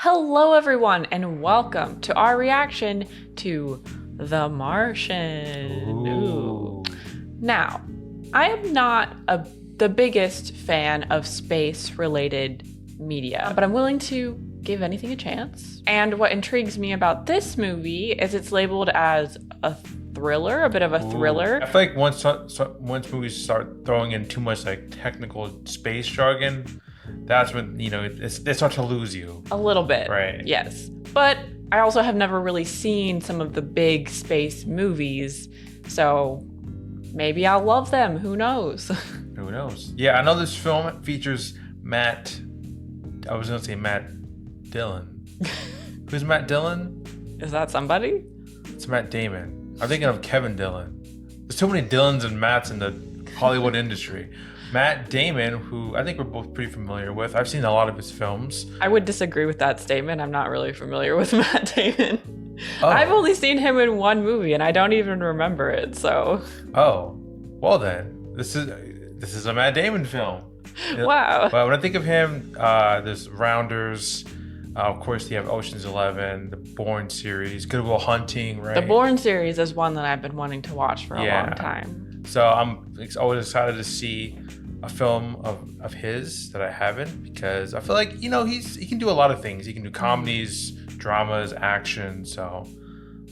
Hello, everyone, and welcome to our reaction to The Martian. Ooh. Now, I am not the biggest fan of space-related media, but I'm willing to give anything a chance. And what intrigues me about this movie is it's labeled as a thriller, a bit of a thriller. I feel like once movies start throwing in too much like technical space jargon, that's when they start to lose you a little bit, right? Yes, but I also have never really seen some of the big space movies, so maybe I'll love them. Who knows? Who knows? Yeah, I know this film features Matt. I was gonna say Matt Dillon. Who's Matt Dillon? Is that somebody? It's Matt Damon. I'm thinking of Kevin Dillon. There's so many Dillons and Matts in the Hollywood industry. Matt Damon, who I think we're both pretty familiar with. I've seen a lot of his films. I would disagree with that statement. I'm not really familiar with Matt Damon. Oh. I've only seen him in one movie and I don't even remember it, so. Oh, well then, this is a Matt Damon film. Wow. But when I think of him, there's Rounders. Of course, you have Ocean's 11, the Bourne series, Good Will Hunting, right? The Bourne series is one that I've been wanting to watch for a long time. So I'm always excited to see a film of his that I haven't, because I feel like, he can do a lot of things. He can do comedies, dramas, action. So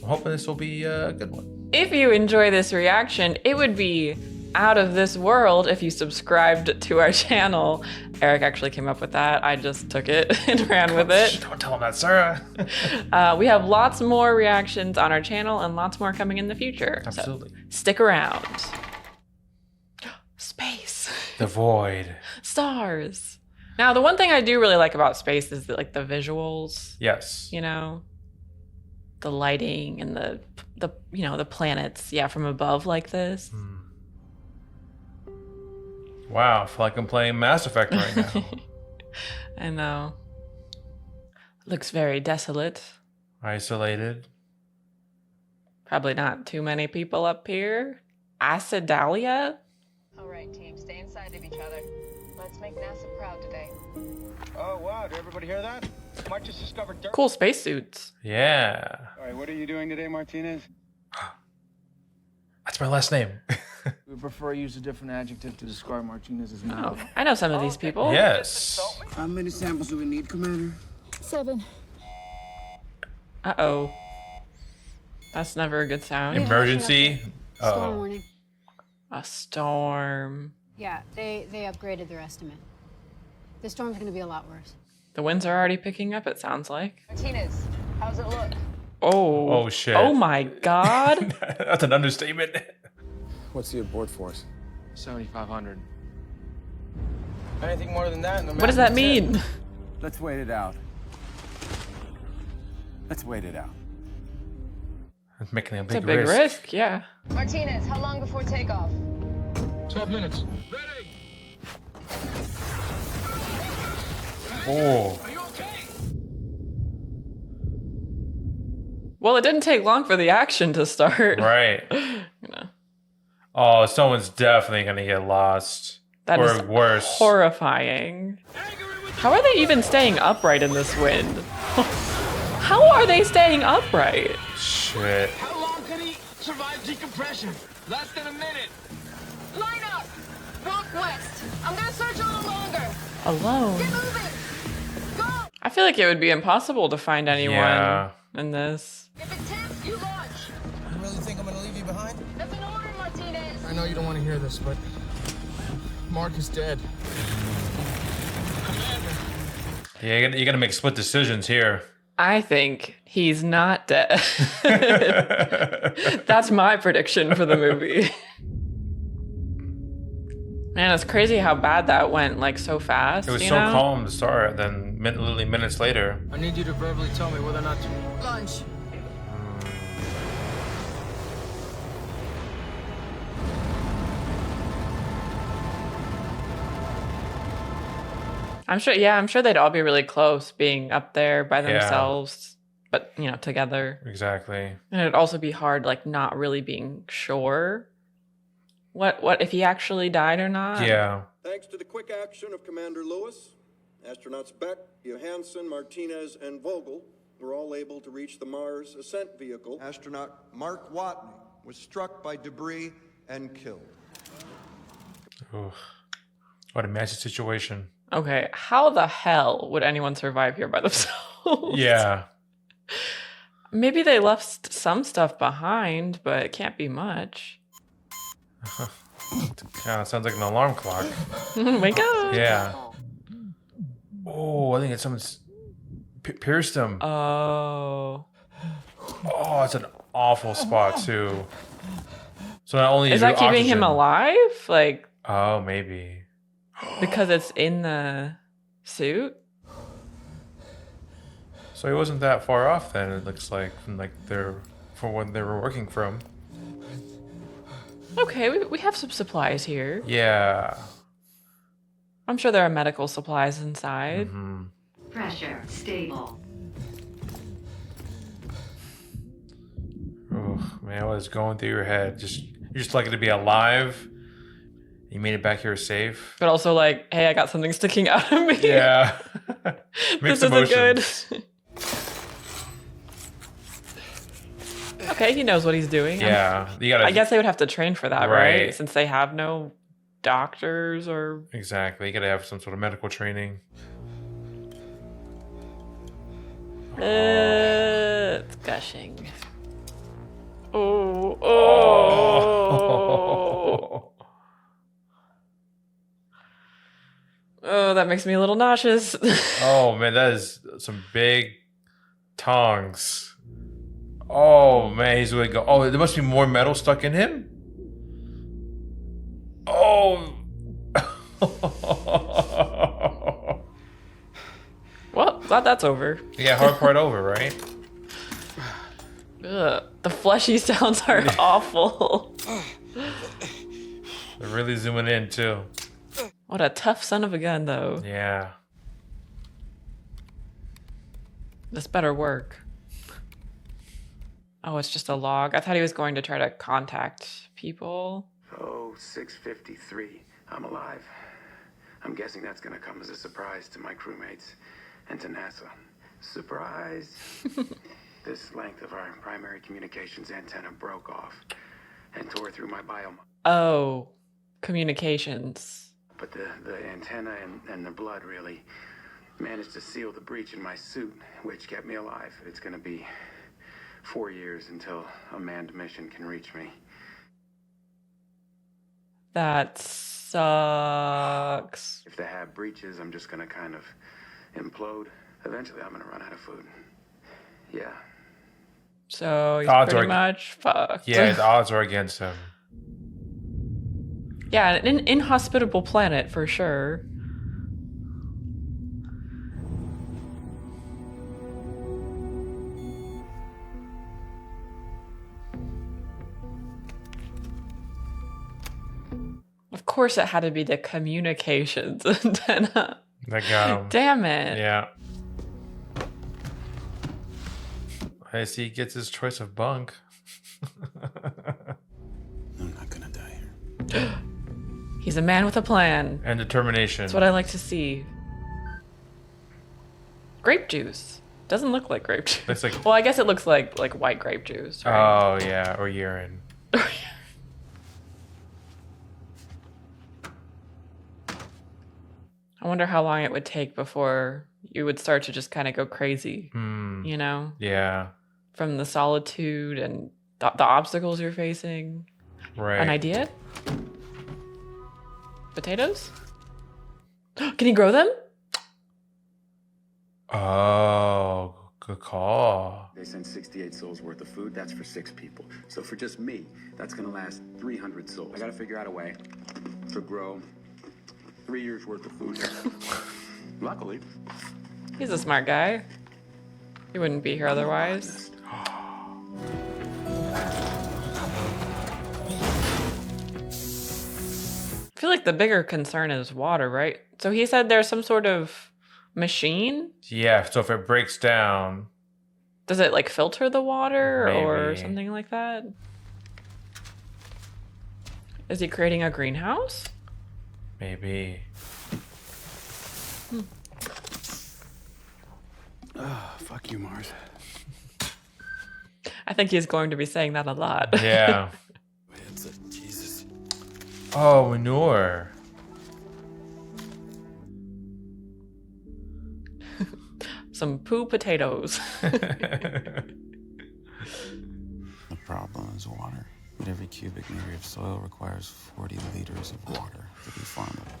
I'm hoping this will be a good one. If you enjoy this reaction, it would be out of this world if you subscribed to our channel. Eric actually came up with that. I just took it and ran with it. Don't tell him that, Sarah. We have lots more reactions on our channel and lots more coming in the future. Absolutely. So stick around. Space. The void. Stars. Now, the one thing I do really like about space is the visuals. Yes. The lighting and the planets, from above like this. Wow, I feel like I'm playing Mass Effect right now. I know. Looks very desolate. Isolated. Probably not too many people up here. Acidalia? All right, team, stay inside of each other. Let's make NASA proud today. Oh, wow, did everybody hear that? Mark just discovered dirt. Cool spacesuits. Yeah. All right, what are you doing today, Martinez? That's my last name. We prefer to use a different adjective to describe Martinez's name. Oh, I know some of these people. Yes. How many samples do we need, Commander? 7. Uh-oh. That's never a good sound. Emergency. Storm warning. A storm. Yeah, they upgraded their estimate. The storm's gonna be a lot worse. The winds are already picking up, it sounds like. Martinez, how's it look? Oh. Oh, shit. Oh my God. That's an understatement. What's the abort force? 7,500. Anything more than that? And the What does that mean? Let's wait it out. Let's wait it out. It's making a It's a big big risk, yeah. Martinez, how long before takeoff? 12 minutes. Oh. Well, it didn't take long for the action to start. Right. Oh, someone's definitely gonna get lost. That or is worse. horrifying. How are they even staying upright in this wind? How are they staying upright? Shit. How long can he survive decompression? Less than a minute. Line up! Walk west. I'm gonna search a little longer. Alone. Get moving! Go! I feel like it would be impossible to find anyone Yeah. in this. If it tips, you launch. You really think I'm gonna leave you behind? That's an order, Martinez. I know you don't want to hear this, but Mark is dead. Yeah, you gotta make split decisions here. I think he's not dead. That's my prediction for the movie. Man, it's crazy how bad that went, like, so fast. It was so calm to start, then literally minutes later. I need you to verbally tell me whether or not to Launch. I'm sure they'd all be really close being up there by themselves, but, together. Exactly. And it'd also be hard, like, not really being sure what if he actually died or not. Yeah. Thanks to the quick action of Commander Lewis, Astronauts Beck, Johansson, Martinez, and Vogel were all able to reach the Mars ascent vehicle. Astronaut Mark Watney was struck by debris and killed. Oof. What a messy situation. Okay, how the hell would anyone survive here by themselves? Yeah. Maybe they left some stuff behind, but it can't be much. Kind of sounds like an alarm clock. Wake up! Yeah. Oh, I think it's someone's pierced him. Oh. Oh, it's an awful spot too. So not only Is that keeping him oxygen- alive? Like, Oh, maybe. because it's in the suit? So he wasn't that far off then. It looks like from when they were working from. Okay, we have some supplies here. Yeah. I'm sure there are medical supplies inside. Mm-hmm. Pressure stable. Oh man, what is going through your head? You're just lucky to be alive. You made it back here safe. But also like, hey, I got something sticking out of me. Yeah. This Mixed isn't good. emotions. Okay, he knows what he's doing. Yeah, you gotta. I guess they would have to train for that, right? Right. Since they have no doctors or... Exactly. You gotta have some sort of medical training. It's gushing. Oh, oh. Oh, that makes me a little nauseous. Oh man, that is some big tongs. Oh man, he's really go. Oh, there must be more metal stuck in him. Oh. Well, glad that's over. Yeah, hard part over, right? Ugh, the fleshy sounds are awful. They're really zooming in too. What a tough son of a gun, though. Yeah. This better work. Oh, it's just a log. I thought he was going to try to contact people. Oh, 6:53. I'm alive. I'm guessing that's gonna come as a surprise to my crewmates and to NASA. Surprise! This length of our primary communications antenna broke off and tore through my biome. Oh, communications. But the antenna and the blood really managed to seal the breach in my suit, which kept me alive. It's gonna be 4 years until a manned mission can reach me. That sucks. If they have breaches, I'm just gonna kind of implode. Eventually, I'm gonna run out of food. Yeah. So he's Odds pretty are- much fucked. Yeah, the odds are against him. Yeah, an inhospitable planet for sure. Of course it had to be the communications antenna. That got him. Damn it. Yeah. I see he gets his choice of bunk. I'm not gonna die here. He's a man with a plan. And determination. That's what I like to see. Grape juice. Doesn't look like grape juice. Looks like- Well, I guess it looks like white grape juice, right? Oh yeah, or urine. I wonder how long it would take before you would start to just kind of go crazy, you know? Yeah. From the solitude and the obstacles you're facing. Right. An idea? Potatoes? Can he grow them? Oh, good call. They sent 68 souls worth of food. That's for 6 people. So for just me, that's gonna last 300 souls. I gotta figure out a way to grow 3 years worth of food. Luckily, He's a smart guy. He wouldn't be here otherwise. I feel like the bigger concern is water, right? So he said there's some sort of machine. Yeah, so if it breaks down, Does it like filter the water or Maybe. something like that? Is he creating a greenhouse? maybe. Oh, fuck you, Mars. I think he's going to be saying that a lot. Yeah. Jesus. Oh, manure. Some poo potatoes. The problem is water. But every cubic meter of soil requires 40 liters of water to be farmable.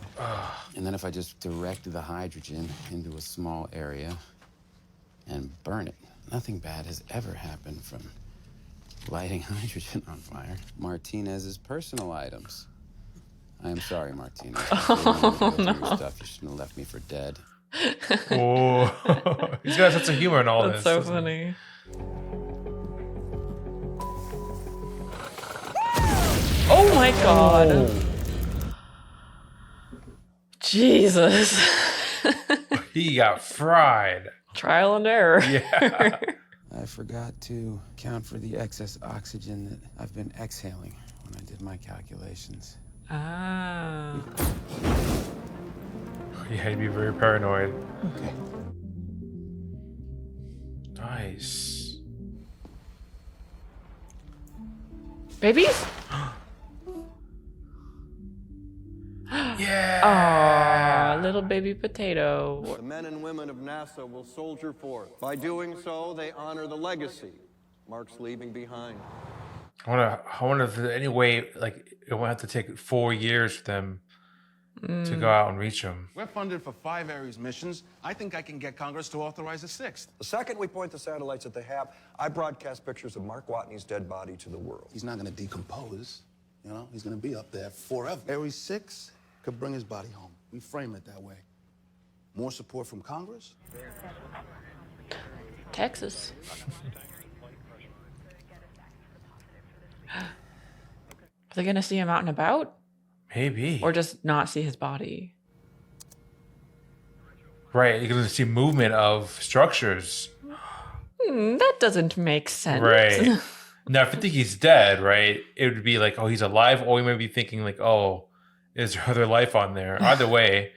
And then if I just direct the hydrogen into a small area and burn it, nothing bad has ever happened from lighting hydrogen on fire. Martinez's personal items. I am sorry, Martinez. Oh, no. Your stuff. You shouldn't have left me for dead. Oh, he's got such a humor in all That's this. so doesn't he? funny. Oh my god. Jesus. He got fried. Trial and error. Yeah. I forgot to account for the excess oxygen that I've been exhaling when I did my calculations. Ah. Yeah, he'd be very paranoid. Okay. Nice. Babies? Yeah. Aw, little baby potato. The men and women of NASA will soldier forth. By doing so, they honor the legacy Mark's leaving behind. I wonder if there's any way, like, it won't have to take 4 years for them to go out and reach him. We're funded for 5 Ares missions. I think I can get Congress to authorize a 6th. The second we point the satellites that they have, I broadcast pictures of Mark Watney's dead body to the world. He's not going to decompose. You know, he's going to be up there forever. Ares 6 could bring his body home. We frame it that way. More support from Congress? Texas. Are they gonna see him out and about? Maybe. Or just not see his body? Right, you're going to see movement of structures. That doesn't make sense. Right. Now, if you think he's dead, right, it would be like, oh, he's alive, or you might be thinking like, oh, is there other life on there? Either way,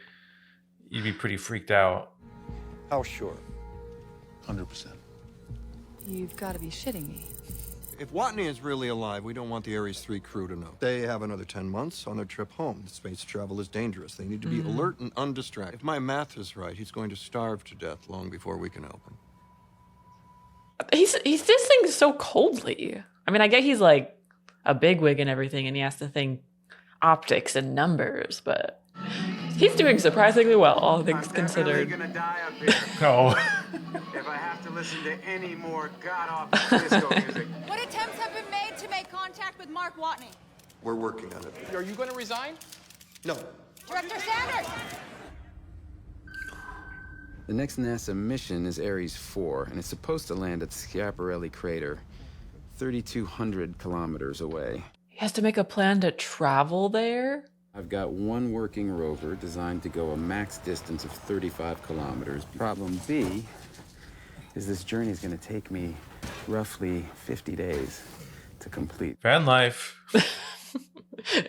you'd be pretty freaked out. How sure? 100%. You've got to be shitting me. If Watney is really alive, we don't want the Ares 3 crew to know. They have another 10 months on their trip home. Space travel is dangerous. They need to be alert and undistracted. If my math is right, he's going to starve to death long before we can help him. He's this thing so coldly. I mean, I get he's like a bigwig and everything, and he has to think optics and numbers, but he's doing surprisingly well, all things considered. I'm definitely gonna die up here. No. If I have to listen to any more god-awful disco music. What attempts have been made to make contact with Mark Watney? We're working on it. Are you going to resign? No. Director Sanders! The next NASA mission is Ares 4, and it's supposed to land at Schiaparelli Crater, 3,200 kilometers away. He has to make a plan to travel there? I've got one working rover designed to go a max distance of 35 kilometers. Problem B is this journey is going to take me roughly 50 days to complete. Van life.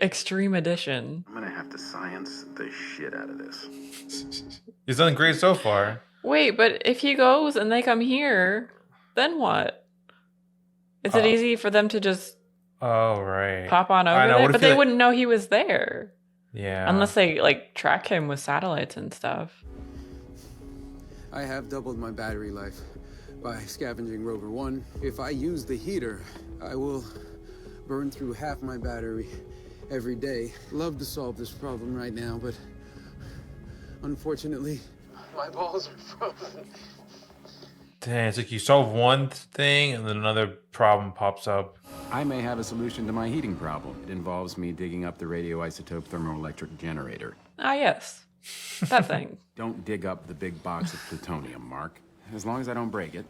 Extreme edition. I'm gonna have to science the shit out of this. He's done great so far. Wait, but if he goes and they come here, then what? Is it easy for them to just Oh, right. pop on over there? But they wouldn't know he was there. Yeah. Unless they like track him with satellites and stuff. I have doubled my battery life by scavenging rover 1. If I use the heater, I will burn through half my battery every day. Love to solve this problem right now, but unfortunately, my balls are frozen. Dang, it's like you solve one thing and then another problem pops up. I may have a solution to my heating problem. It involves me digging up the radioisotope thermoelectric generator. Ah, yes. That thing. Don't dig up the big box of plutonium, Mark. As long as I don't break it.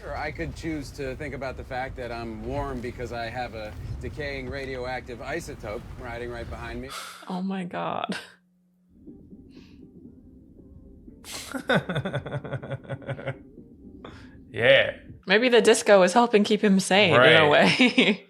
Or I could choose to think about the fact that I'm warm because I have a decaying radioactive isotope riding right behind me. Oh my god. Yeah. Maybe the disco is helping keep him sane in a way.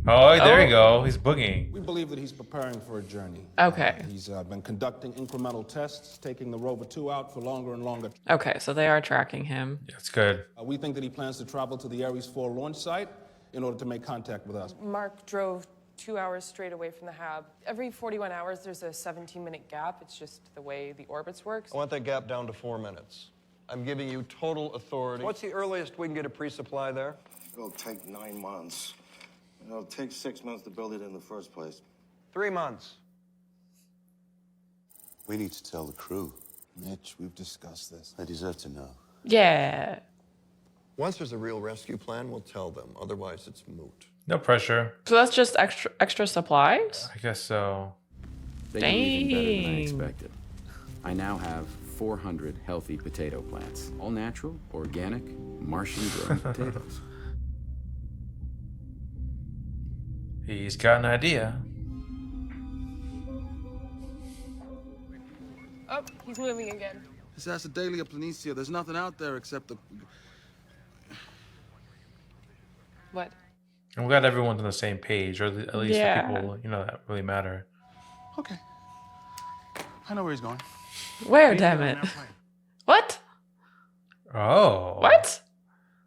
Oh, there you go. He's boogieing. We believe that he's preparing for a journey. Okay. He's been conducting incremental tests, taking the Rover 2 out for longer and longer. Okay, so they are tracking him. That's good. We think that he plans to travel to the Ares 4 launch site in order to make contact with us. Mark drove 2 hours straight away from the hab. Every 41 hours, there's a 17-minute gap. It's just the way the orbits work. I want that gap down to 4 minutes. I'm giving you total authority. What's the earliest we can get a pre-supply there? It'll take 9 months. It'll take 6 months to build it in the first place. 3 months. We need to tell the crew. Mitch, we've discussed this. They deserve to know. Yeah. Once there's a real rescue plan, we'll tell them. Otherwise, it's moot. No pressure. So that's just extra supplies? I guess so. They did even better than I expected. I now have 400 healthy potato plants. All natural, organic, Martian grown potatoes. He's got an idea. Oh, he's moving again. This is Daily Planitia. There's nothing out there except the... What? I'm glad everyone's on the same page, or at least Yeah. the people, that really matter. Okay. I know where he's going. Where, damn it? What? Oh. What?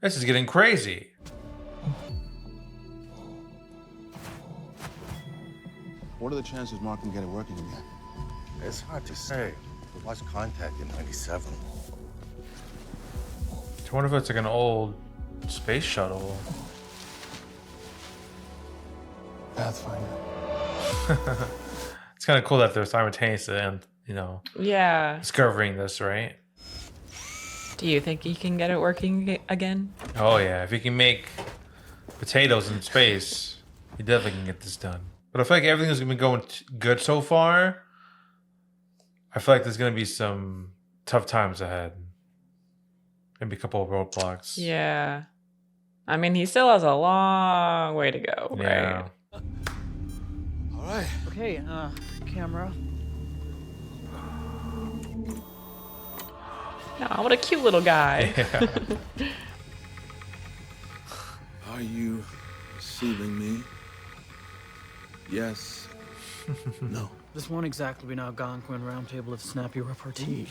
This is getting crazy. What are the chances Mark can get it working again? It's hard to say. We lost contact in 97. I wonder if it's like an old space shuttle. Pathfinder. It's kind of cool that they're simultaneously and, Yeah. discovering this, right? Do you think he can get it working again? Oh, yeah. If he can make potatoes in space, he definitely can get this done. But I feel like everything's been going good so far. I feel like there's going to be some tough times ahead. Maybe a couple of roadblocks. Yeah. I mean, he still has a long way to go, Yeah. right? All right. Okay, camera. Oh, what a cute little guy. Yeah. Are you receiving me? Yes. No. This won't exactly be an Algonquin roundtable of snappy repartee.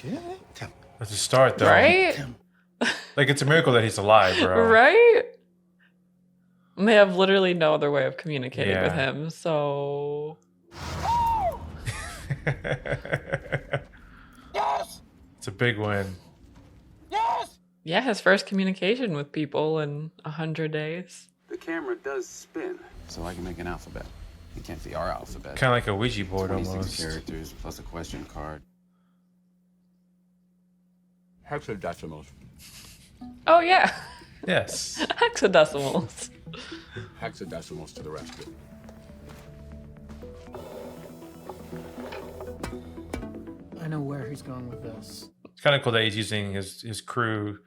That's a start, though. Right? Like, it's a miracle that he's alive, bro. Right? And they have literally no other way of communicating with Yeah. him, so... Yes! It's a big win. Yes! Yeah, his first communication with people in 100 days. The camera does spin, so I can make an alphabet. You can't see our alphabet. Kind of like a Ouija board 26 almost. characters plus a question card. Hexadecimals. Oh, yeah. Yes. Hexadecimals. Hexadecimals to the rescue. I know where he's going with this. It's kind of cool that he's using his crew,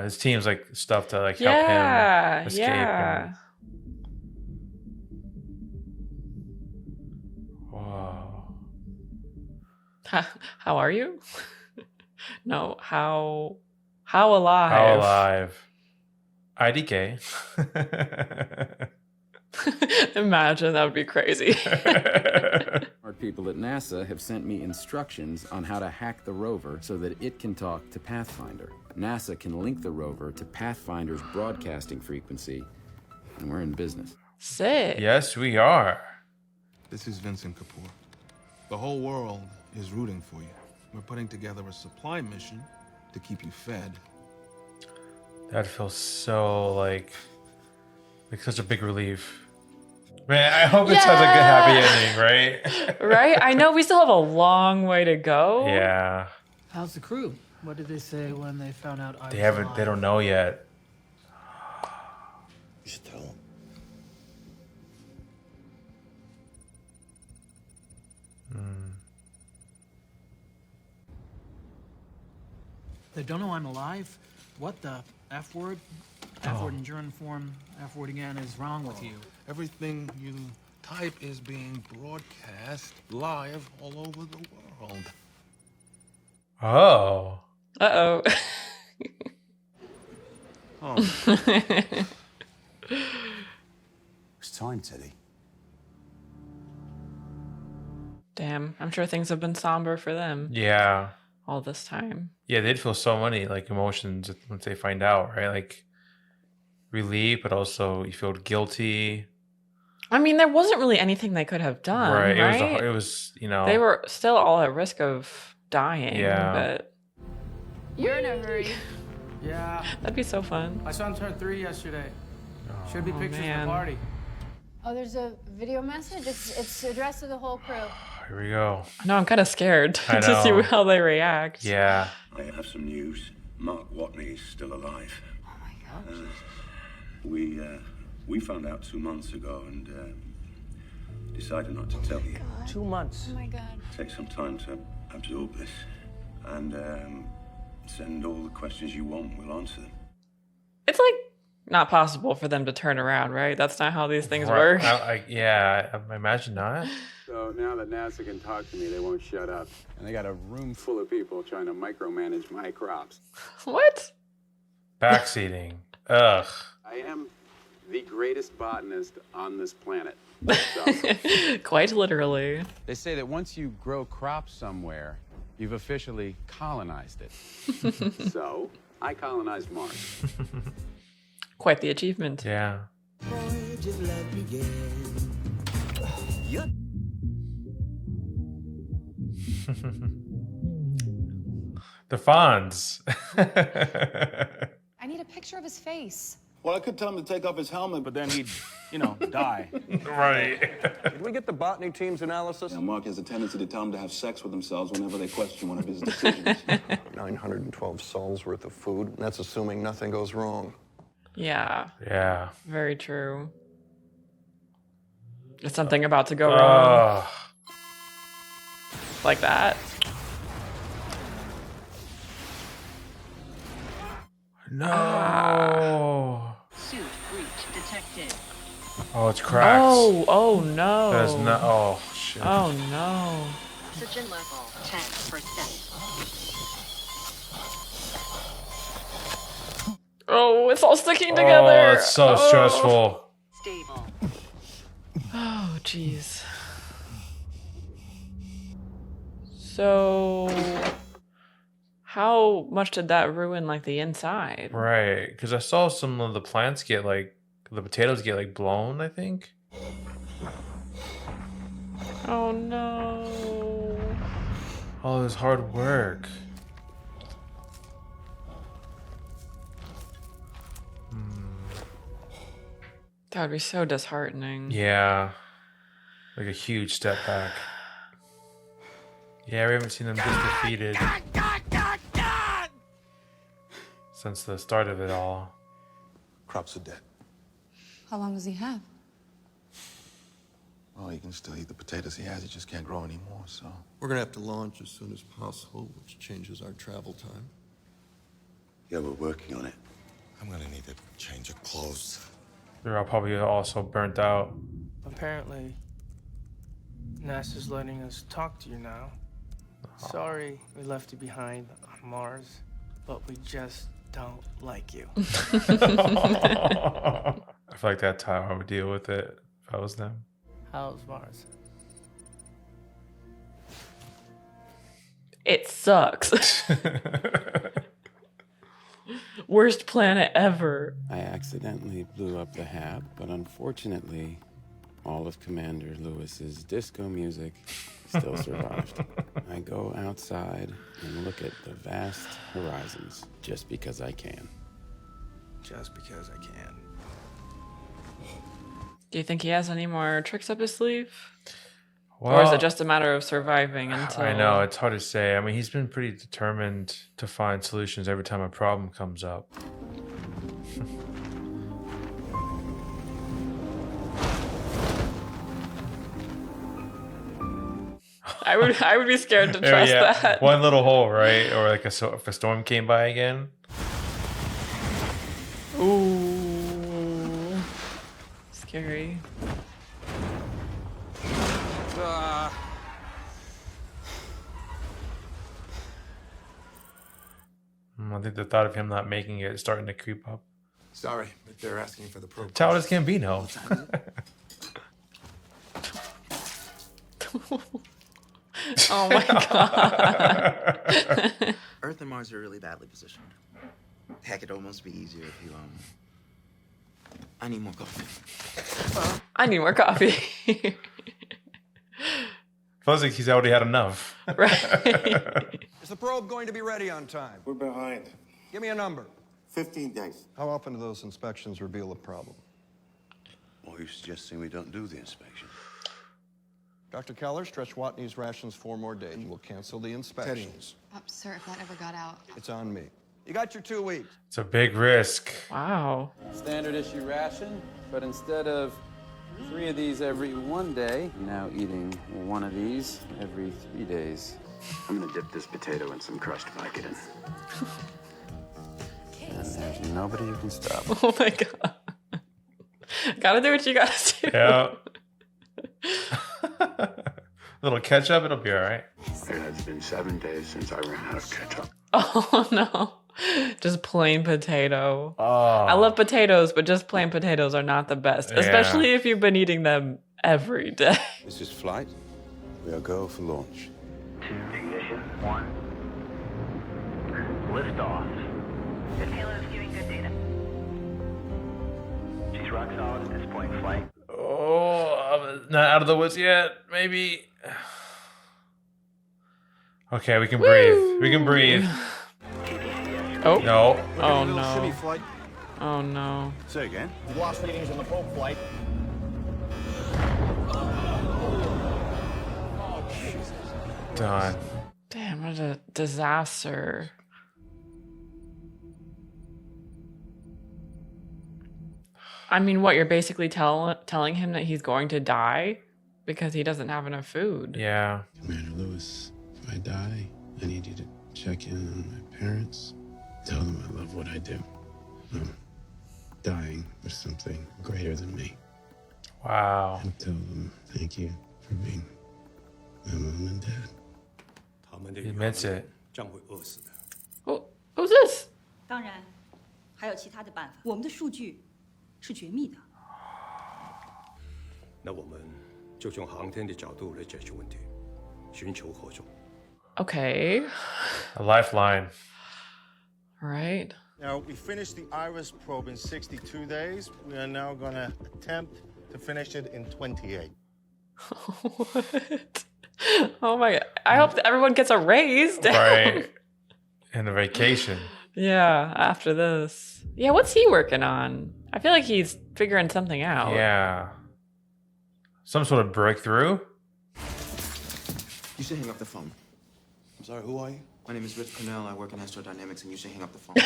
his team's like stuff to like help Yeah, him escape. yeah. And... Whoa. How are you? No, how alive? How alive? IDK. Imagine, that would be crazy. Our people at NASA have sent me instructions on how to hack the rover so that it can talk to Pathfinder. NASA can link the rover to Pathfinder's broadcasting frequency, and we're in business. Sick. Yes, we are. This is Vincent Kapoor. The whole world is rooting for you. We're putting together a supply mission to keep you fed. That feels so like such a big relief. Man, I hope it has a good happy ending, right? Right? I know we still have a long way to go. Yeah. How's the crew? What did they say when they found out I They was haven't. alive? They don't know yet. You should tell him. They don't know I'm alive? What the F word? F word in germ form, F word again is wrong with you. Everything you type is being broadcast live all over the world. Oh. Uh-oh. It's time, Teddy. Damn, I'm sure things have been somber for them. Yeah. All this time. Yeah, they'd feel so many like emotions once they find out, right? Like relief, but also you feel guilty. I mean, there wasn't really anything they could have done, right? It was, you know. They were still all at risk of dying, Yeah. but You're in a hurry. Yeah. That'd be so fun. My son turned 3 yesterday. Should be pictures man. of the party. Oh, there's a video message? It's addressed to the whole crew. Here we go. No, I'm kind of scared I to see know. how they react. Yeah. I have some news. Mark Watney's still alive. Oh my God. We found out 2 months ago and decided not to tell you. 2 months. Oh my God. Take some time to absorb this and send all the questions you want. We'll answer them. It's like not possible for them to turn around, right? That's not how these things Right. work. I imagine not. So now that NASA can talk to me, they won't shut up. And they got a room full of people trying to micromanage my crops. What? Backseating. Ugh. I am the greatest botanist on this planet. Quite literally. They say that once you grow crops somewhere, you've officially colonized it. So, I colonized Mars. Quite the achievement. Yeah. The Fonz. I need a picture of his face. Well, I could tell him to take off his helmet, but then he'd, die. Right. Did we get the botany team's analysis? Now, Mark has a tendency to tell them to have sex with themselves whenever they question one of his decisions. 912 sols worth of food. That's assuming nothing goes wrong. Yeah. Yeah. Very true. Is something about to go wrong? Like that? No. Suit breach detected. Oh, it's cracked. Oh no. That is not. Oh, shit. Oh no. Oxygen level 10%. Oh, it's all sticking together. Oh, it's so stressful. Stable. Oh, jeez. So, how much did that ruin like the inside? Right. Because I saw some of the plants get like, the potatoes get like blown, I think. Oh no. All this hard work. That would be so disheartening. Yeah. Like a huge step back. Yeah, we haven't seen them this defeated since the start of it all. Crops are dead. How long does he have? Well, he can still eat the potatoes he has. He just can't grow anymore, so. We're gonna have to launch as soon as possible, which changes our travel time. Yeah, we're working on it. I'm gonna need a change of clothes. They're all probably also burnt out. Apparently, NASA's letting us talk to you now. Sorry we left you behind on Mars, but we just don't like you. I feel like that's how I would deal with it if I was them. How's Mars? It sucks. Worst planet ever. I accidentally blew up the hab, but unfortunately, all of Commander Lewis's disco music still survived. I go outside and look at the vast horizons just because I can. Just because I can. Do you think he has any more tricks up his sleeve? Well, or is it just a matter of surviving until... I know, it's hard to say. I mean, he's been pretty determined to find solutions every time a problem comes up. I would be scared to trust that. One little hole, right? Or like if a storm came by again. Ooh. Scary. I think the thought of him not making it is starting to creep up. Sorry, but they're asking for the program. Childish Gambino. Oh my god. Earth and Mars are really badly positioned. Heck, it'd almost be easier if you, I need more coffee. I need more coffee. Feels like he's already had enough. Is the probe going to be ready on time? We're behind. Give me a number. 15 days. How often do those inspections reveal a problem? Well, you're suggesting we don't do the inspection. Dr. Keller, stretch Watney's rations 4 more days. We'll cancel the inspections. Sir, if that ever got out. It's on me. You got your 2 weeks. It's a big risk. Wow. Standard issue ration, but instead of 3 of these every 1 day, I'm now eating 1 of these every 3 days. I'm gonna dip this potato in some crushed Vicodin. And there's nobody who can stop. Oh my god. Gotta do what you gotta do. Yeah. Little ketchup, it'll be all right. It has been 7 days since I ran out of ketchup. Oh no. Just plain potato. Oh. I love potatoes, but just plain potatoes are not the best, especially if you've been eating them every day. This is flight. We are go for launch. 2 ignition 1. Lift off. The payload is giving good data. She's rock solid at this point in flight. Oh, I'm not out of the woods yet. Maybe. Okay, we can breathe. We can breathe. Oh. No. Oh no. City flight. Oh no. Say again. We lost readings in the probe flight. Done. Damn, what a disaster. I mean, what, you're basically telling him that he's going to die because he doesn't have enough food. Yeah. Commander Lewis, if I die, I need you to check in on my parents. Tell them I love what I do. I'm dying for something greater than me. Wow. And tell them thank you for being my mom and dad. He admits it. Who's this? 当然，还有其他的办法。我们的数据是绝密的。那我们就从航天的角度来解决问题，寻求合作。 Okay. A lifeline. Right. Now, we finished the Iris probe in 62 days. We are now going to attempt to finish it in 28. What? Oh my god. I hope that everyone gets a raise. Right. And a vacation. Yeah, after this. Yeah, what's he working on? I feel like he's figuring something out. Yeah. Some sort of breakthrough. You should hang up the phone. I'm sorry, who are you? My name is Rich Cornell. I work in astrodynamics, and you should hang up the phone.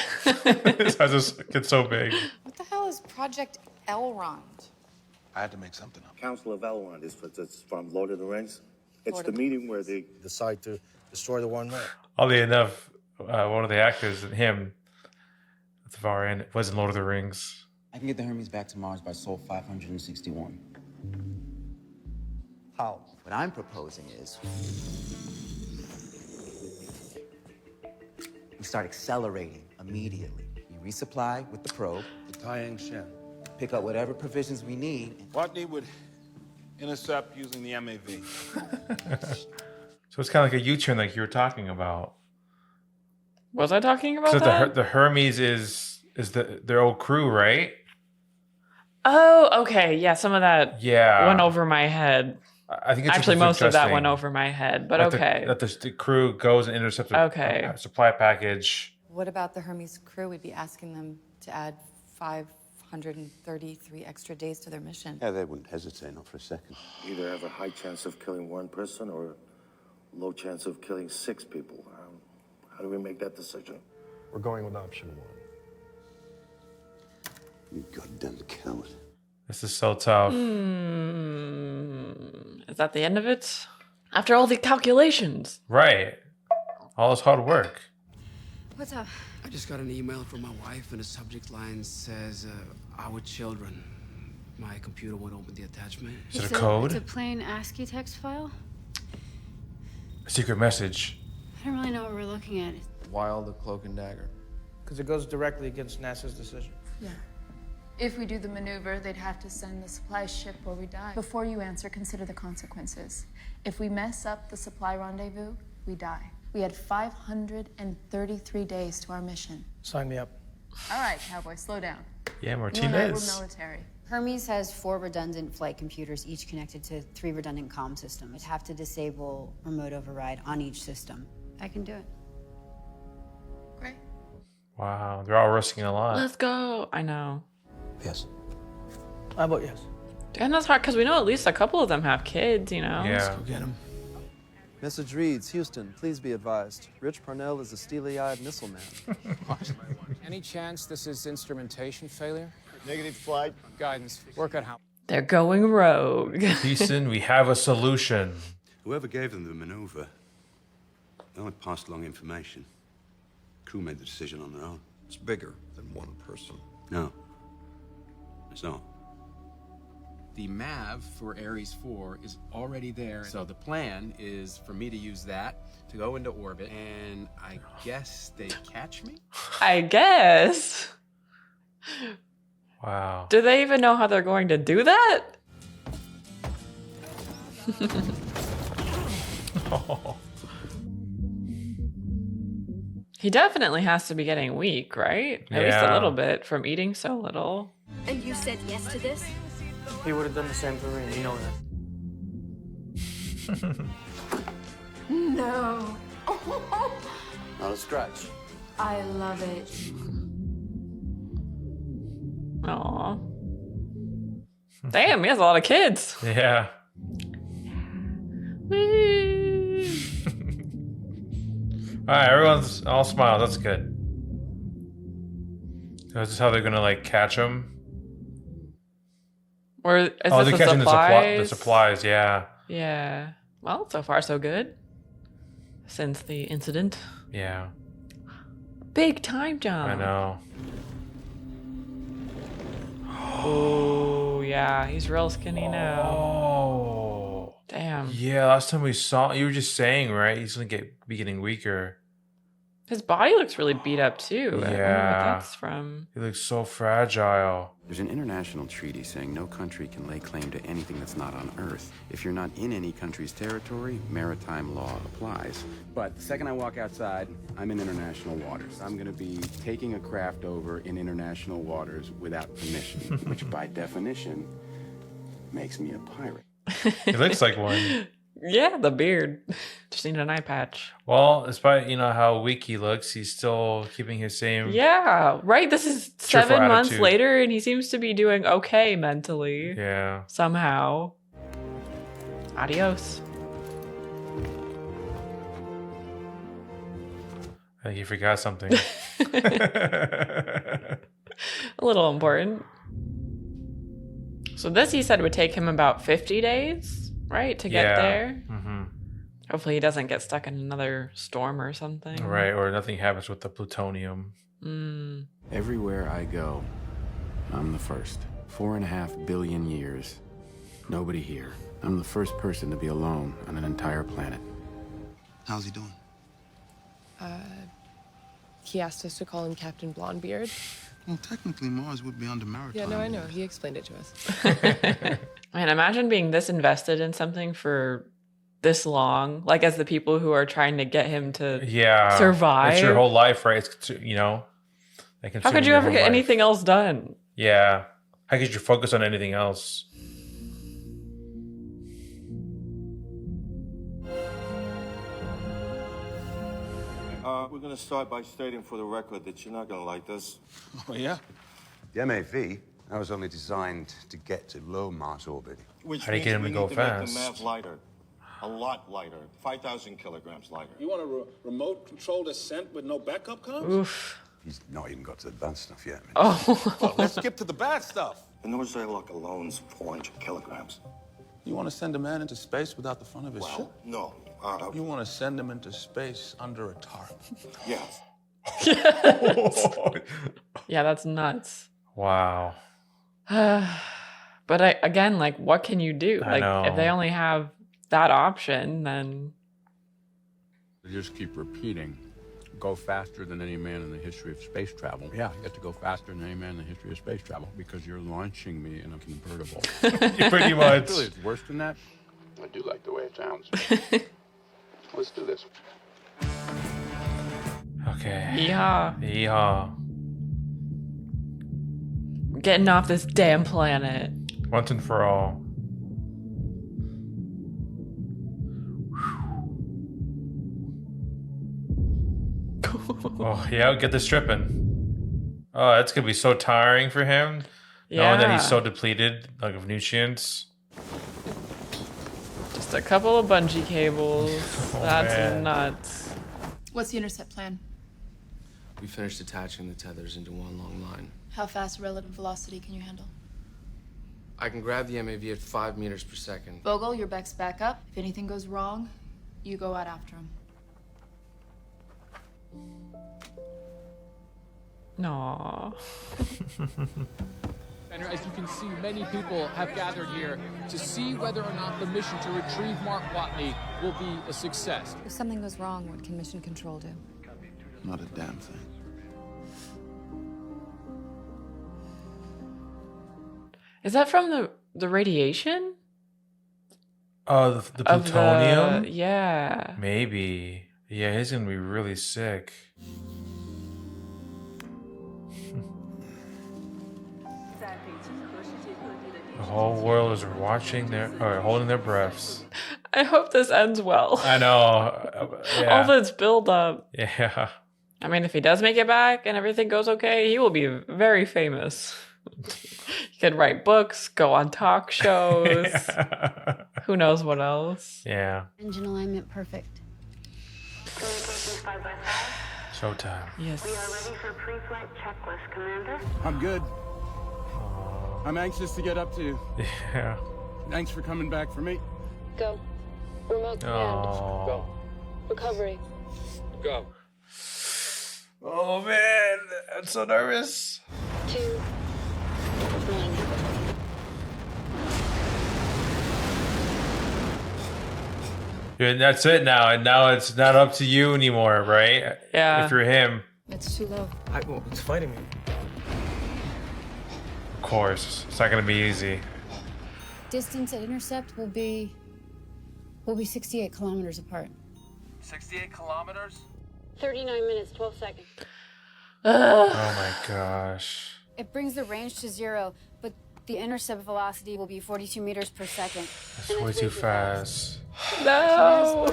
His eyes just get so big. What the hell is Project Elrond? I had to make something up. Council of Elrond is from Lord of the Rings. It's Lord the of- meeting where they decide to destroy the One Ring. Oddly enough, one of the actors and him at the far end was in Lord of the Rings. I can get the Hermes back to Mars by Sol 561. How? What I'm proposing is we start accelerating immediately. We resupply with the probe, The Taiyang Shen. pick up whatever provisions we need. Watney would intercept using the MAV. So it's kind of like a U-turn like you were talking about. Was I talking about So that? the Hermes is their old crew, right? Oh, okay. Yeah, some of that Yeah. went over my head. I think it's Actually, just most of that went interesting over my head, but that okay. the crew goes and intercepts a Okay. supply package. What about the Hermes crew? We'd be asking them to add 533 extra days to their mission. Yeah, they wouldn't hesitate, not for a second. Either have a high chance of killing one person or a low chance of killing 6 people. How do we make that decision? We're going with option 1. You goddamn coward. This is so tough. Is that the end of it? After all the calculations. Right. All this hard work. What's up? I just got an email from my wife, and the subject line says, our children. My computer won't open the attachment. Is it a code? It's a plain ASCII text file. A secret message. I don't really know what we're looking at. Wild the cloak and dagger. Because it goes directly against NASA's decision. Yeah. If we do the maneuver, they'd have to send the supply ship or we die. Before you answer, consider the consequences. If we mess up the supply rendezvous, we die. We had 533 days to our mission. Sign me up. All right, cowboy, slow down. Yeah, You and I Martinez. were military. Hermes has 4 redundant flight computers, each connected to 3 redundant comm systems. I'd have to disable remote override on each system. I can do it. Great. Wow, they're all risking a lot. Let's go. I know. Yes. I vote yes. And that's hard because we know at least a couple of them have kids, you know? Yeah. Go get him. Message reads, Houston, please be advised. Rich Parnell is a steely-eyed missile man. Any chance this is instrumentation failure? Negative flight. Guidance. Work out how. They're going rogue. Houston, we have a solution. Whoever gave them the maneuver, they only passed along information. Crew made the decision on their own. It's bigger than one person. No, it's not. The MAV for Ares 4 is already there, so the plan is for me to use that to go into orbit, and I guess they catch me? I guess. Wow. Do they even know how they're going to do that? Oh. He definitely has to be getting weak, right? At least a Yeah. little bit from eating so little. And you said yes to this? He would have done the same for me, you know that. No. Not a scratch. I love it. Aw. Damn, he has a lot of kids. Yeah. All right, everyone's all smiles. That's good. This is how they're gonna like catch him. Or is Oh, this they're the catching supplies? the supplies. Yeah. Yeah. Well, so far so good. Since the incident. Yeah. Big time jump. I know. Oh, yeah. He's real skinny now. Oh. Damn. Yeah. Last time we saw, you were just saying, right? He's gonna be getting weaker. His body looks really beat up too. I don't know what Yeah. that's from. He looks so fragile. There's an international treaty saying no country can lay claim to anything that's not on Earth. If you're not in any country's territory, maritime law applies. But the second I walk outside, I'm in international waters. I'm gonna be taking a craft over in international waters without permission, which by definition makes me a pirate. He looks like one. Yeah, the beard. Just need an eye patch. Well, despite how weak he looks, he's still keeping his same. Yeah, right. This is Cheerful 7 months attitude. later, and he seems to be doing okay mentally. Yeah. Somehow. Adios. I think he forgot something. A little important. So this, he said, would take him about 50 days, right, to get there. Mm-hmm. Hopefully he doesn't get stuck in another storm or something. Right, or nothing happens with the plutonium. Mm. Everywhere I go, I'm the first. 4.5 billion years. Nobody here. I'm the first person to be alone on an entire planet. How's he doing? He asked us to call him Captain Blondebeard. Well, technically, Mars would be under maritime. Yeah, no, I know. He explained it to us. Man, imagine being this invested in something for this long, like as the people who are trying to get him to survive. It's your whole life, right? It's, How could you ever get anything else done? Yeah. How could you focus on anything else? We're going to start by stating for the record that you're not going to like this. Oh, yeah? The MAV, that was only designed to get to low Mars orbit. Which How do you get him means to we go need to make fast? the MAV lighter. A lot lighter. 5,000 kilograms lighter. You want a remote control descent with no backup comms? Oof. He's not even got to the advanced stuff yet. Oh. Well, let's skip to the bad stuff. The nose airlock alone's 400 kilograms. You want to send a man into space without the front of his ship? No. You want to send him into space under a tarp? Yes. Yeah, that's nuts. Wow. But again, like, what can you do? I Like, know. if they only have that option, then They just keep repeating, go faster than any man in the history of space travel. Yeah, you get to go faster than any man in the history of space travel because you're launching me in a convertible. Pretty much. Really, it's worse than that. I do like the way it sounds. Let's do this. Okay. Yeah. Yeehaw. Getting off this damn planet. Once and for all. Oh, yeah, get the stripping. Oh, that's gonna be so tiring for him. Knowing that he's so depleted, like of nutrients. Just a couple of bungee cables. That's man. nuts. What's the intercept plan? We finished attaching the tethers into one long line. How fast relative velocity can you handle? I can grab the MAV at 5 meters per second. Vogel, your Beck's back up. If anything goes wrong, you go out after him. No. And as you can see, many people have gathered here to see whether or not the mission to retrieve Mark Watney will be a success. If something goes wrong, what can Mission Control do? Not a damn thing. Is that from the radiation? Oh, the plutonium? Yeah. Maybe. Yeah, he's gonna be really sick. The whole world is watching or holding their breaths. I hope this ends well. I know. Yeah. All this build up. Yeah. I mean, if he does make it back and everything goes okay, he will be very famous. He could write books, go on talk shows. Yeah. Who knows what else? Yeah. Engine alignment perfect. Showtime. Yes. We are ready for pre-flight checklist, Commander. I'm good. I'm anxious to get up to you. Yeah. Thanks for coming back for me. Go. Remote command. Oh. Recovery. Go. Oh man, I'm so nervous. 2, 1. Dude, that's it now. And now it's not up to you anymore, right? Yeah. If you're him. It's too low. Well, it's fighting me. Of course. It's not going to be easy. Distance at intercept will be 68 kilometers apart. 68 kilometers? 39 minutes, 12 seconds. Oh my gosh. It brings the range to 0, but the intercept velocity will be 42 meters per second. That's way too fast. No.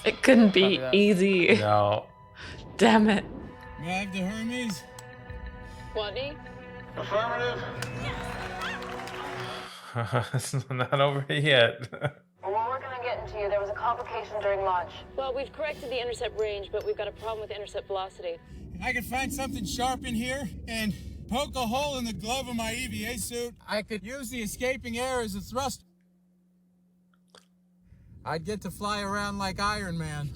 It couldn't be easy. No. Damn it. Mag to Hermes. Watney? Affirmative. It's not over yet. Well, we're working on getting to you. There was a complication during launch. Well, we've corrected the intercept range, but we've got a problem with the intercept velocity. If I could find something sharp in here and poke a hole in the glove of my EVA suit, I could use the escaping air as a thrust. I'd get to fly around like Iron Man.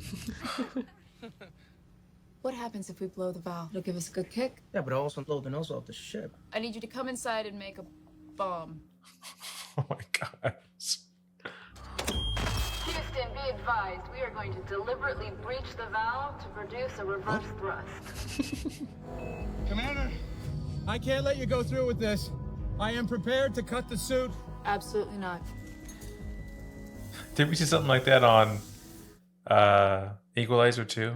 What happens if we blow the valve? It'll give us a good kick. Yeah, but it'll also blow the nose off the ship. I need you to come inside and make a bomb. Oh my gosh. Houston, be advised. We are going to deliberately breach the valve to produce a reverse thrust. Commander, I can't let you go through with this. I am prepared to cut the suit. Absolutely not. Did we see something like that on Equalizer 2?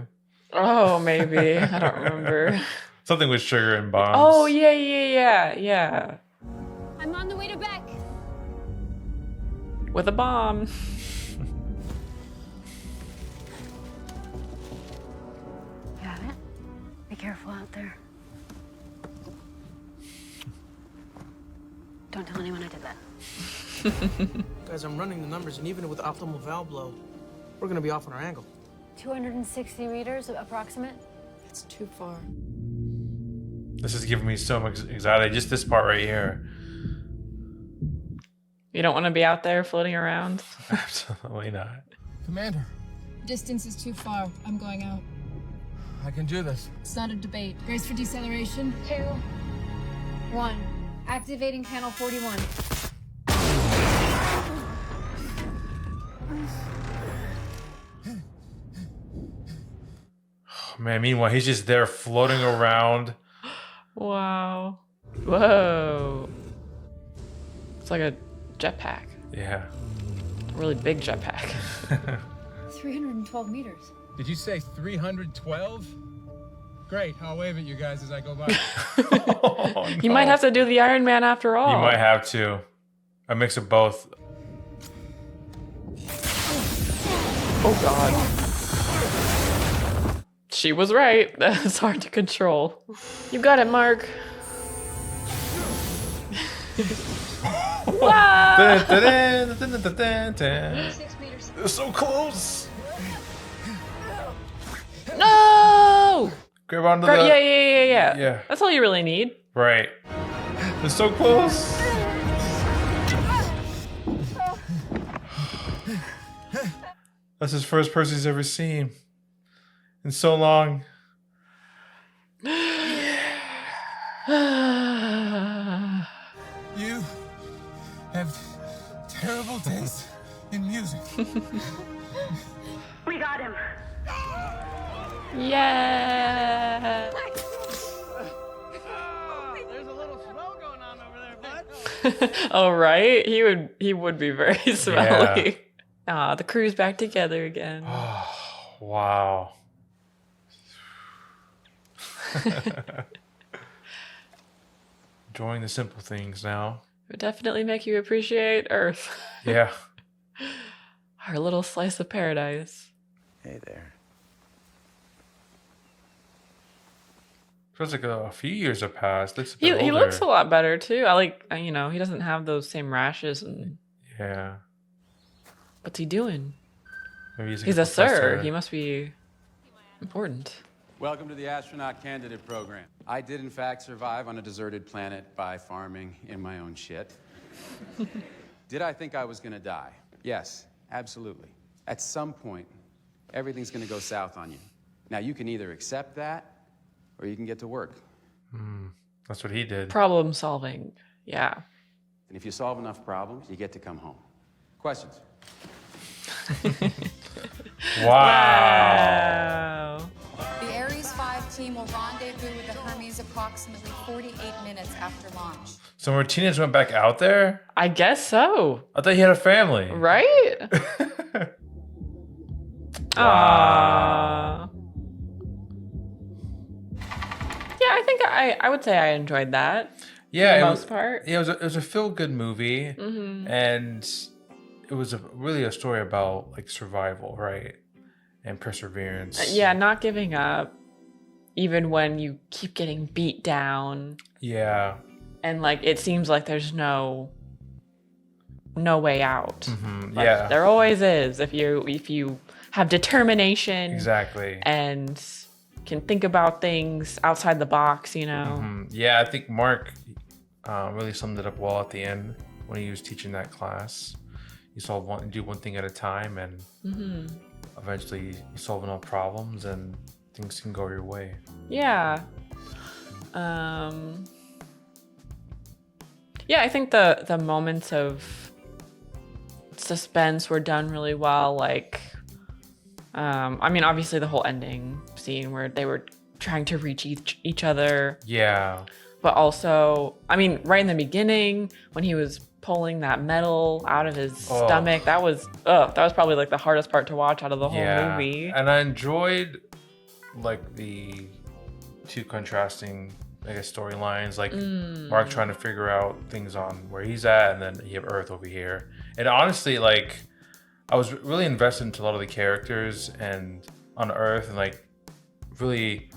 Oh, maybe. I don't remember. Something with sugar and bombs. Oh, yeah. I'm on the way to Beck. With a bomb. You have it? Be careful out there. Don't tell anyone I did that. Guys, I'm running the numbers, and even with optimal valve blow, we're gonna be off on our angle. 260 meters approximate. It's too far. This is giving me so much anxiety. Just this part right here. You don't want to be out there floating around? Absolutely not. Commander, Distance is too far. I'm going out. I can do this. It's not a debate. Brace for deceleration. 2, 1. Activating panel 41. Oh man, meanwhile, he's just there floating around. Wow. Whoa. It's like a jetpack. Yeah. A really big jetpack. 312 meters. Did you say 312? Great, I'll wave at you guys as I go by. You might have to do the Iron Man after all. You might have to. A mix of both. Oh God. She was right. That's hard to control. You got it, Mark. Wow. They're so close. No! Grab onto Yeah. That's all you really need. Right. They're so close. That's his first person he's ever seen in so long. You have terrible taste in music. We got him. Yeah. There's a little smell going on over there, bud. Oh right, he would be very smelly. Ah, the crew's back together again. Wow. Enjoying the simple things now. It would definitely make you appreciate Earth. Yeah. Our little slice of paradise. Hey there. Feels like a few years have passed. He looks a lot better too. I like, he doesn't have those same rashes and. Yeah. What's he doing? Maybe he's a sir. He must be important. Welcome to the astronaut candidate program. I did in fact survive on a deserted planet by farming in my own shit. Did I think I was gonna die? Yes, absolutely. At some point, everything's gonna go south on you. Now you can either accept that or you can get to work. That's what he did. Problem solving. Yeah. And if you solve enough problems, you get to come home. Questions? Wow. The Ares 5 team will rendezvous with the Hermes approximately 48 minutes after launch. So Martinez went back out there? I guess so. I thought he had a family. Right? Wow. Yeah, I think I would say I enjoyed that. Yeah, for the most part. Yeah, it was a feel-good movie, and it was really a story about like survival, right, and perseverance. Yeah, not giving up, even when you keep getting beat down. Yeah. And like it seems like there's no way out. But yeah. there always is if you have determination. Exactly. And can think about things outside the box, Yeah, I think Mark really summed it up well at the end when he was teaching that class. You do one thing at a time, and eventually you solve enough problems, and things can go your way. Yeah. Yeah, I think the moments of suspense were done really well. Like, obviously the whole ending scene where they were trying to reach each other. Yeah. But also, right in the beginning when he was pulling that metal out of his stomach, that was probably like the hardest part to watch out of the whole movie. And I enjoyed like the two contrasting, I guess, storylines, like Mark trying to figure out things on where he's at, and then you have Earth over here. And honestly, like, I was really invested into a lot of the characters and on Earth, and like really,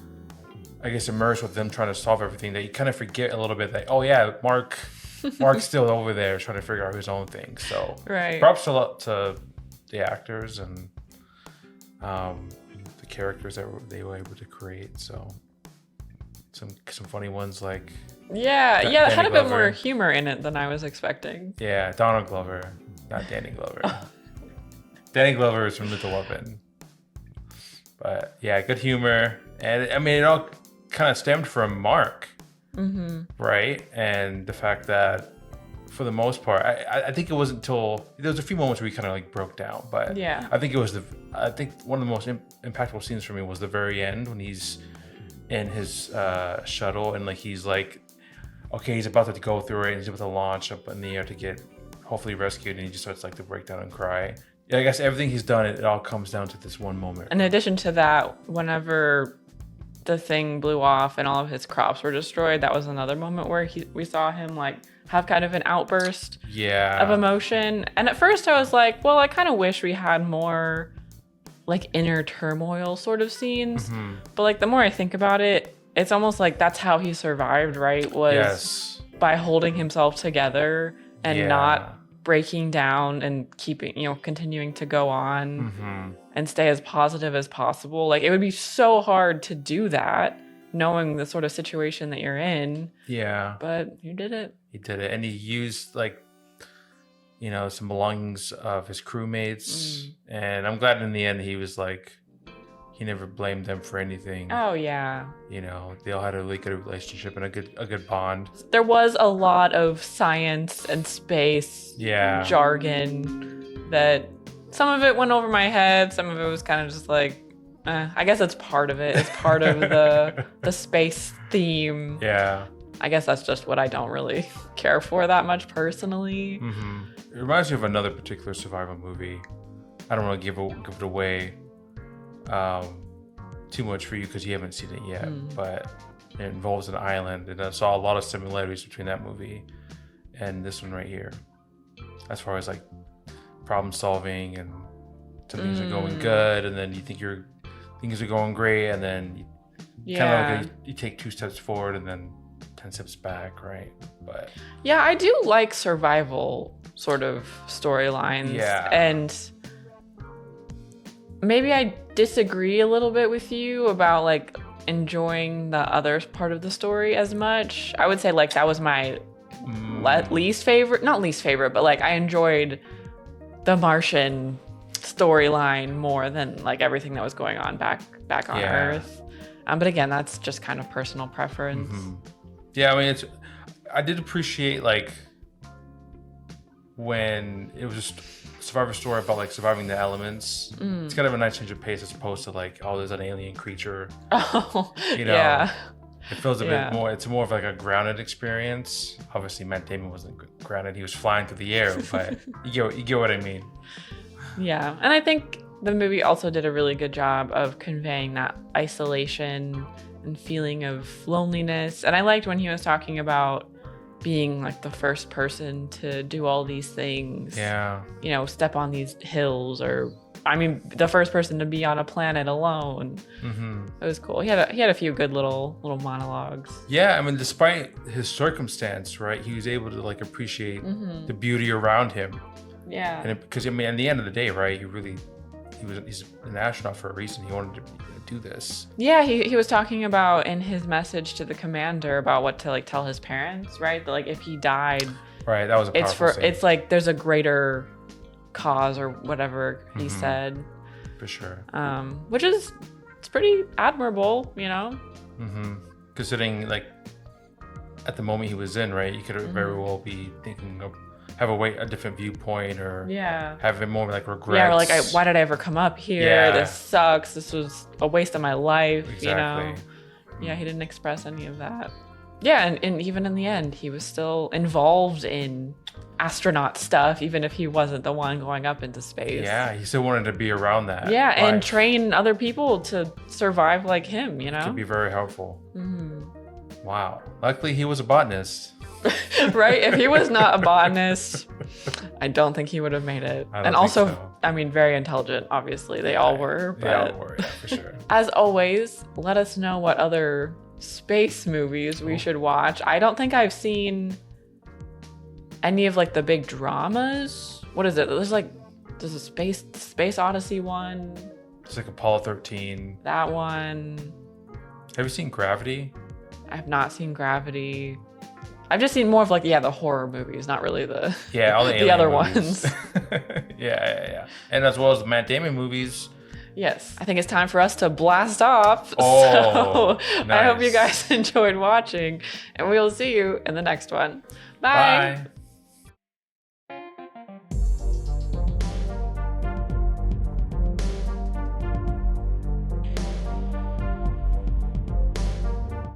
I guess, immersed with them trying to solve everything, that you kind of forget a little bit that, oh yeah, Mark's still over there trying to figure out his own thing. So props a lot to the actors and the characters that they were able to create. So some funny ones like it had a bit more humor in it than I was expecting. Yeah, Donald Glover, not Danny Glover. Danny Glover is from Lethal Weapon. But yeah, good humor, and it all kind of stemmed from Mark. Right? And the fact that for the most part. I think it wasn't until there was a few moments where he kind of like broke down, but Yeah. I think one of the most impactful scenes for me was the very end when he's in his shuttle and like he's like, okay, he's about to go through it and he's about to launch up in the air to get hopefully rescued, and he just starts like to break down and cry. Yeah, I guess everything he's done, it all comes down to this one moment. In addition to that, whenever the thing blew off and all of his crops were destroyed, that was another moment where we saw him like have kind of an outburst of emotion. And at first I was like, well, I kind of wish we had more like inner turmoil sort of scenes. But like the more I think about it, it's almost like that's how he survived, right? Was by holding himself together and not breaking down and keeping, continuing to go on and stay as positive as possible. Like it would be so hard to do that knowing the sort of situation that you're in. Yeah. But you did it. He did it. And he used like, some belongings of his crewmates. And I'm glad in the end he was like, he never blamed them for anything. Oh yeah. They all had a really good relationship and a good bond. There was a lot of science and space jargon that some of it went over my head. Some of it was kind of just like, I guess it's part of it. It's part of the space theme. Yeah. I guess that's just what I don't really care for that much personally. It reminds me of another particular survival movie. I don't want to give it away too much for you because you haven't seen it yet, but it involves an island, and I saw a lot of similarities between that movie and this one right here, as far as like problem solving, and some things are going good, and then you think things are going great, and then you kind of like you take 2 steps forward and then 10 steps back, right? But yeah, I do like survival sort of storylines. Yeah. And maybe I disagree a little bit with you about like enjoying the other part of the story as much. I would say like that was my least favorite, not least favorite, but like I enjoyed the Martian storyline more than like everything that was going on back on Earth. But again, that's just kind of personal preference. Yeah, I mean, I did appreciate like when it was just a survivor story about like surviving the elements. It's kind of a nice change of pace as opposed to like, oh, there's an alien creature. Yeah. It feels a bit more. It's more of like a grounded experience. Obviously, Matt Damon wasn't grounded; he was flying through the air. But you get what I mean. Yeah, and I think the movie also did a really good job of conveying that isolation and feeling of loneliness. And I liked when he was talking about being like the first person to do all these things. Yeah. Step on these hills, or I mean, the first person to be on a planet alone. It was cool. He had a few good little monologues. Yeah, I mean, despite his circumstance, right, he was able to like appreciate the beauty around him. Yeah. And because I mean, at the end of the day, right, he's an astronaut for a reason. He wanted to do this. Yeah, he was talking about in his message to the commander about what to like tell his parents, right? That like if he died, right, that was a powerful scene. It's like there's a greater cause or whatever he said. For sure. Which is it's pretty admirable, Considering like at the moment he was in, right, you could very well be thinking of have a different viewpoint, or have more like regrets. Yeah, or like why did I ever come up here? Yeah. This sucks. This was a waste of my life. Exactly. Yeah, he didn't express any of that. Yeah, and even in the end, he was still involved in astronaut stuff, even if he wasn't the one going up into space. Yeah, he still wanted to be around that. Yeah, life. and train other people to survive like him, It could be very helpful. Mm-hmm. Wow. Luckily, he was a botanist. Right? If he was not a botanist, I don't think he would have made it. And also, so. I mean, very intelligent, obviously. They all were. But They all were, yeah, for sure. As always, let us know what other space movies we should watch. I don't think I've seen any of like the big dramas. What is it? There's a Space Odyssey one. It's like Apollo 13. That one. Have you seen Gravity? I have not seen Gravity. I've just seen more of like, the horror movies, not really the all the, the other movies. ones. Yeah. And as well as the Matt Damon movies. Yes. I think it's time for us to blast off. Oh, so nice. I hope you guys enjoyed watching, and we will see you in the next one. Bye. Bye.